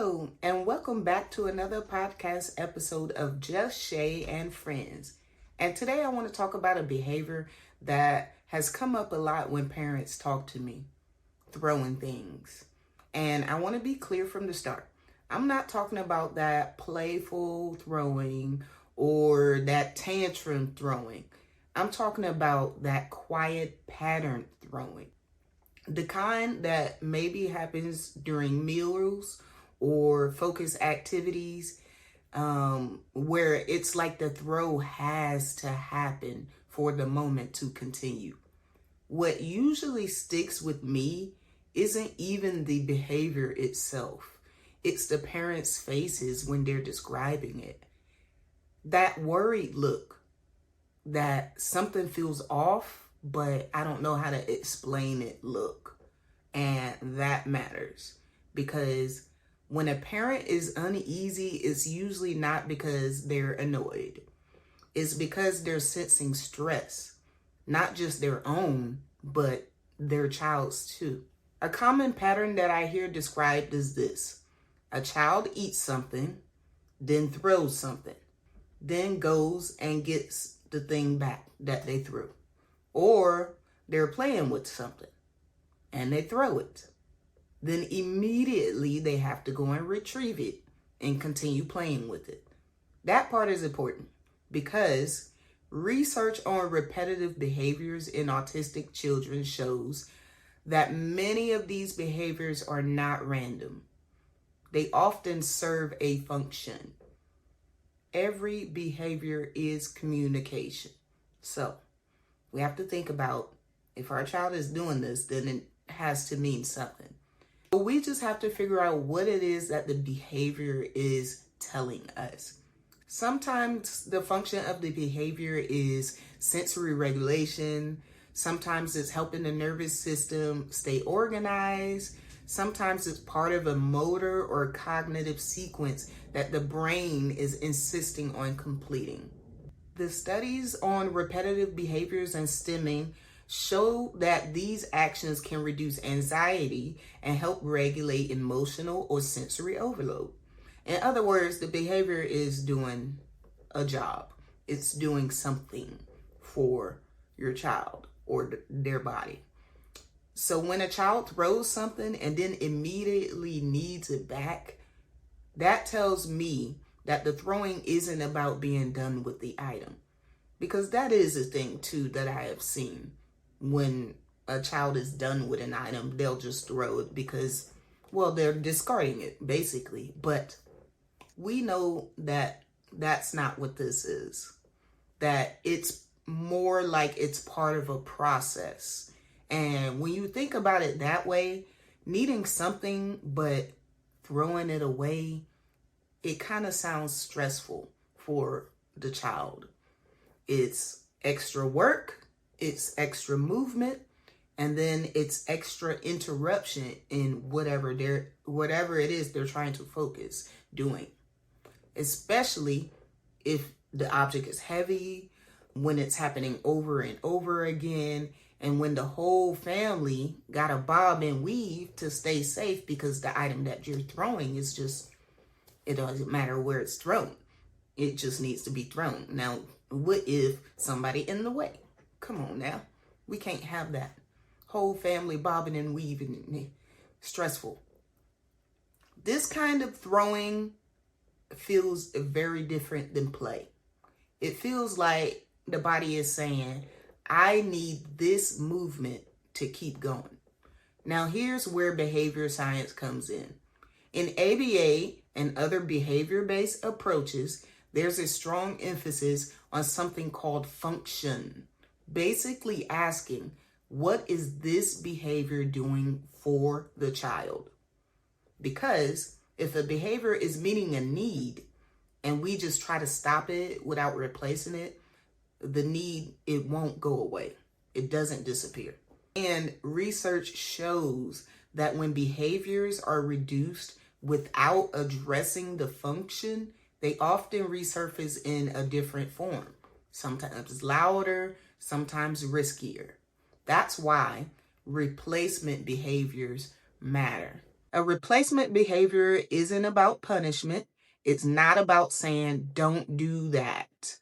Hello, and welcome back to another podcast episode of Just Shay and Friends. And today I want to talk about a behavior that has come up a lot when parents talk to me, throwing things. And I want to be clear from the start. I'm not talking about that playful throwing or that tantrum throwing. I'm talking about that quiet pattern throwing. The kind that maybe happens during meals or focused activities, where it's like the throw has to happen for the moment to continue. What usually sticks with me isn't even the behavior itself. It's the parents' faces when they're describing it. That worried look, that something feels off, but I don't know how to explain it look. And that matters, because when a parent is uneasy, it's usually not because they're annoyed. It's because they're sensing stress, not just their own, but their child's too. A common pattern that I hear described is this: a child eats something, then throws something, then goes and gets the thing back that they threw. Or they're playing with something and they throw it. Then immediately they have to go and retrieve it and continue playing with it. That part is important because research on repetitive behaviors in autistic children shows that many of these behaviors are not random. They often serve a function. Every behavior is communication. So we have to think about, if our child is doing this, then it has to mean something. But we just have to figure out what it is that the behavior is telling us. Sometimes the function of the behavior is sensory regulation. Sometimes it's helping the nervous system stay organized. Sometimes it's part of a motor or cognitive sequence that the brain is insisting on completing. The studies on repetitive behaviors and stimming show that these actions can reduce anxiety and help regulate emotional or sensory overload. In other words, the behavior is doing a job. It's doing something for your child or their body. So when a child throws something and then immediately needs it back, that tells me that the throwing isn't about being done with the item. Because that is a thing too that I have seen. When a child is done with an item, they'll just throw it because, well, they're discarding it basically. But we know that that's not what this is. That it's more like it's part of a process. And when you think about it that way, needing something but throwing it away, it kind of sounds stressful for the child. It's extra work, it's extra movement, and then it's extra interruption in whatever it is they're trying to focus doing. Especially if the object is heavy, when it's happening over and over again, and when the whole family got to bob and weave to stay safe because the item that you're throwing is just, it doesn't matter where it's thrown. It just needs to be thrown. Now, what if somebody in the way? Come on now. We can't have that. Whole family bobbing and weaving. Stressful. This kind of throwing feels very different than play. It feels like the body is saying, I need this movement to keep going. Now, here's where behavior science comes in. In ABA and other behavior-based approaches, there's a strong emphasis on something called function. Basically asking, what is this behavior doing for the child? Because if a behavior is meeting a need and we just try to stop it without replacing it, the need, it won't go away. It doesn't disappear. And research shows that when behaviors are reduced without addressing the function, they often resurface in a different form. Sometimes louder, sometimes riskier. That's why replacement behaviors matter. A replacement behavior isn't about punishment. It's not about saying, don't do that.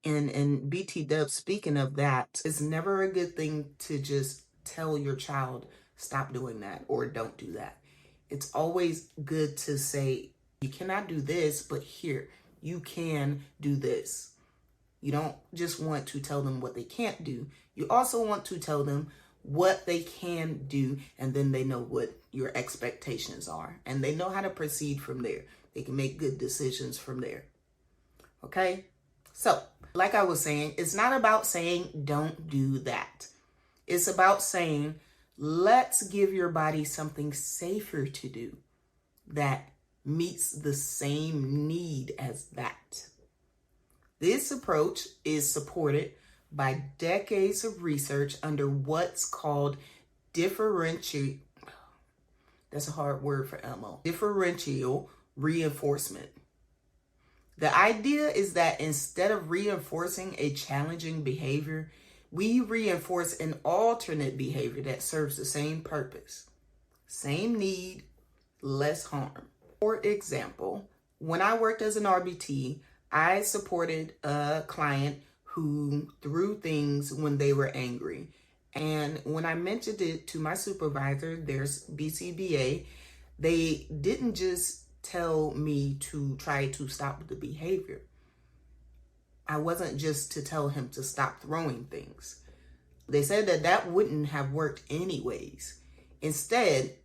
And BT Dub, speaking of that, it's never a good thing to just tell your child, stop doing that or don't do that. It's always good to say, you cannot do this, but here, you can do this. You don't just want to tell them what they can't do. You also want to tell them what they can do, and then they know what your expectations are, and they know how to proceed from there. They can make good decisions from there. Okay? So, like I was saying, it's not about saying, don't do that. It's about saying, let's give your body something safer to do that meets the same need as that. This approach is supported by decades of research under what's called differential, that's a hard word for Elmo, differential reinforcement. The idea is that instead of reinforcing a challenging behavior, we reinforce an alternate behavior that serves the same purpose, same need, less harm. For example, when I worked as an RBT, I supported a client who threw things when they were angry. And when I mentioned it to my supervisor, there's BCBA, they didn't just tell me to try to stop the behavior. I wasn't just to tell him to stop throwing things. They said that that wouldn't have worked anyways. Instead,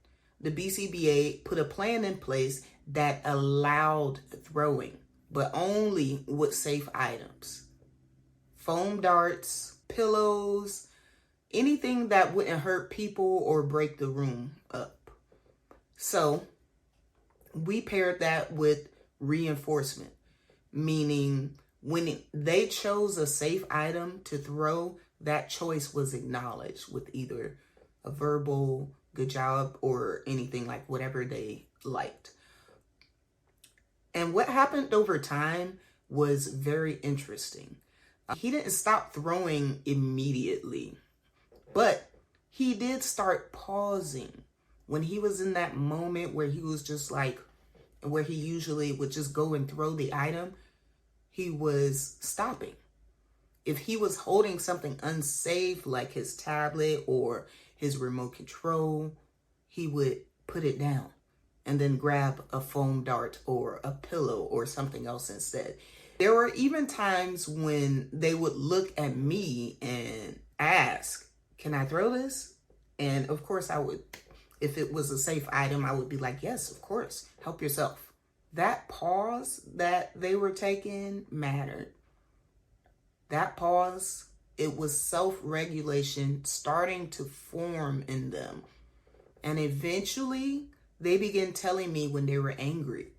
the BCBA put a plan in place that allowed throwing, but only with safe items. Foam darts, pillows, anything that wouldn't hurt people or break the room up. So we paired that with reinforcement, meaning when they chose a safe item to throw, that choice was acknowledged with either a verbal good job or anything like whatever they liked. And what happened over time was very interesting. He didn't stop throwing immediately, but he did start pausing when he was in that moment where he was just like, where he usually would just go and throw the item, he was stopping. If he was holding something unsafe like his tablet or his remote control, he would put it down and then grab a foam dart or a pillow or something else instead. There were even times when they would look at me and ask, can I throw this? And of course I would, if it was a safe item, I would be like, yes, of course, help yourself. That pause that they were taking mattered. That pause, it was self-regulation starting to form in them. And eventually they began telling me when they were angry.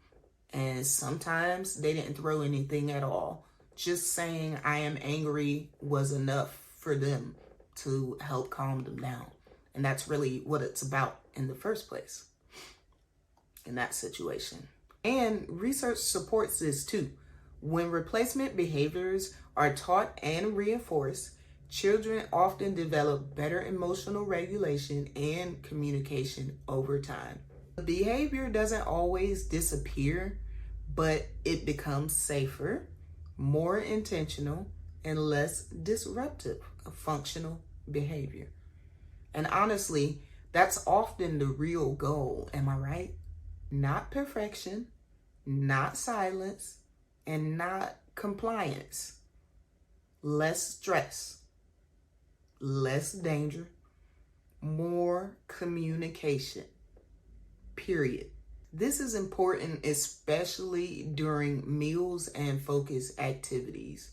And sometimes they didn't throw anything at all. Just saying I am angry was enough for them to help calm them down. And that's really what it's about in the first place in that situation. And research supports this too. When replacement behaviors are taught and reinforced, children often develop better emotional regulation and communication over time. The behavior doesn't always disappear, but it becomes safer, more intentional, and less disruptive of functional behavior. And honestly, that's often the real goal, am I right? Not perfection, not silence, and not compliance. Less stress, less danger, more communication, period. This is important, especially during meals and focus activities.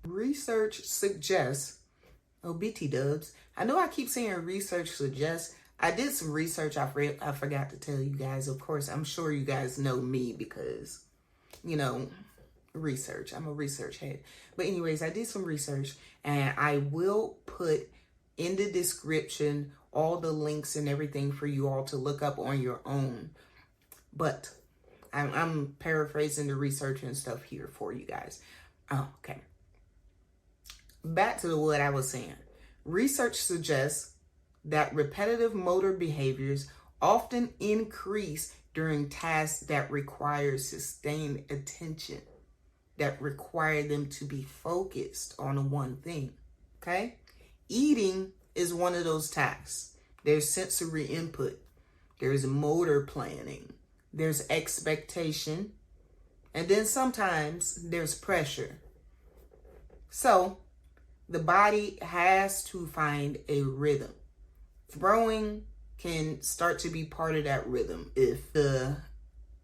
Research suggests, oh, BT dubs, I know I keep saying research suggests. I did some research. I forgot to tell you guys. Of course, I'm sure you guys know me because, you know, research. I'm a research head. But anyways, I did some research and I will put in the description all the links and everything for you all to look up on your own. But I'm paraphrasing the research and stuff here for you guys. Oh, okay. Back to what I was saying. Research suggests that repetitive motor behaviors often increase during tasks that require sustained attention, that require them to be focused on one thing, okay? Eating is one of those tasks. There's sensory input, there's motor planning, there's expectation, and then sometimes there's pressure. So the body has to find a rhythm. Throwing can start to be part of that rhythm if the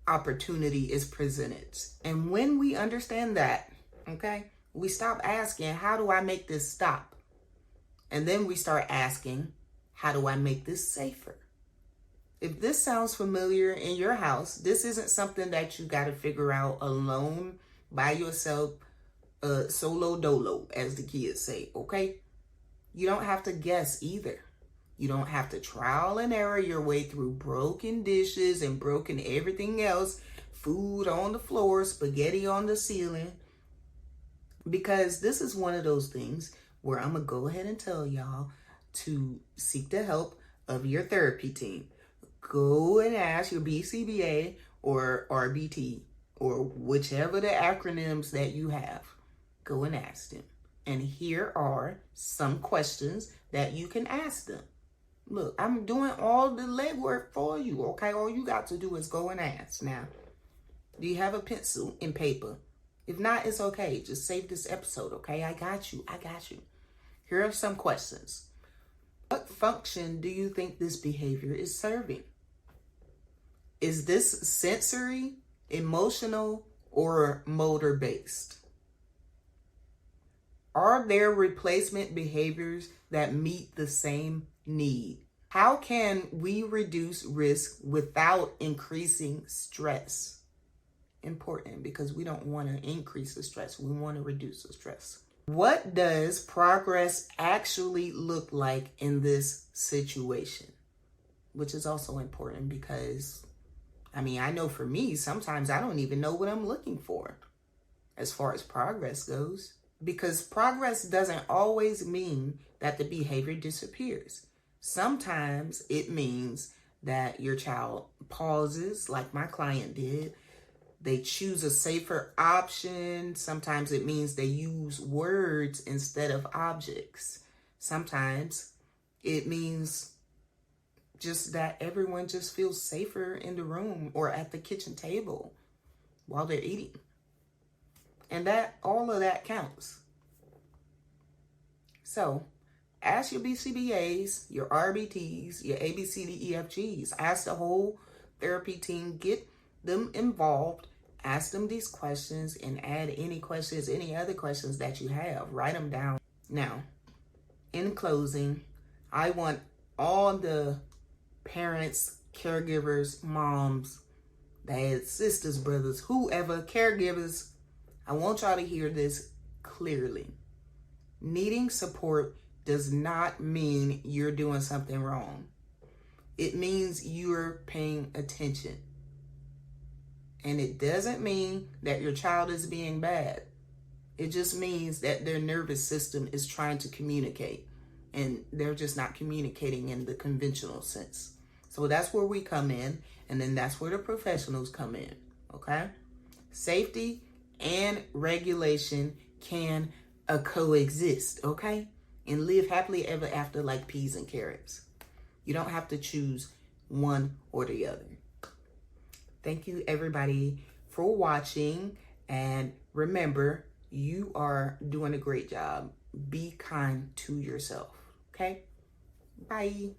opportunity is presented. And when we understand that, okay, we stop asking, how do I make this stop? And then we start asking, how do I make this safer? If this sounds familiar in your house, this isn't something that you got to figure out alone, by yourself, solo dolo, as the kids say, okay? You don't have to guess either. You don't have to trial and error your way through broken dishes and broken everything else, food on the floor, spaghetti on the ceiling, because this is one of those things where I'm going to go ahead and tell y'all to seek the help of your therapy team. Go and ask your BCBA or RBT or whichever the acronyms that you have. Go and ask them. And here are some questions that you can ask them. Look, I'm doing all the legwork for you, okay? All you got to do is go and ask. Now, do you have a pencil and paper? If not, it's okay. Just save this episode, okay? I got you. Here are some questions. What function do you think this behavior is serving? Is this sensory, emotional, or motor based? Are there replacement behaviors that meet the same need? How can we reduce risk without increasing stress? Important, because we don't want to increase the stress. We want to reduce the stress. What does progress actually look like in this situation? Which is also important because, I know for me, sometimes I don't even know what I'm looking for as far as progress goes. Because progress doesn't always mean that the behavior disappears. Sometimes it means that your child pauses, like my client did. They choose a safer option. Sometimes it means they use words instead of objects. Sometimes it means just that everyone just feels safer in the room or at the kitchen table while they're eating. And that all of that counts. So ask your BCBAs, your RBTs, your ABCDEFGs. Ask the whole therapy team. Get them involved. Ask them these questions and add any questions, any other questions that you have. Write them down. Now, in closing, I want all the parents, caregivers, moms, dads, sisters, brothers, whoever, caregivers, I want y'all to hear this clearly. Needing support does not mean you're doing something wrong. It means you're paying attention. And it doesn't mean that your child is being bad. It just means that their nervous system is trying to communicate and they're just not communicating in the conventional sense. So that's where we come in, and then that's where the professionals come in, okay? Safety and regulation can coexist, okay? And live happily ever after like peas and carrots. You don't have to choose one or the other. Thank you, everybody, for watching. And remember, you are doing a great job. Be kind to yourself, okay? Bye.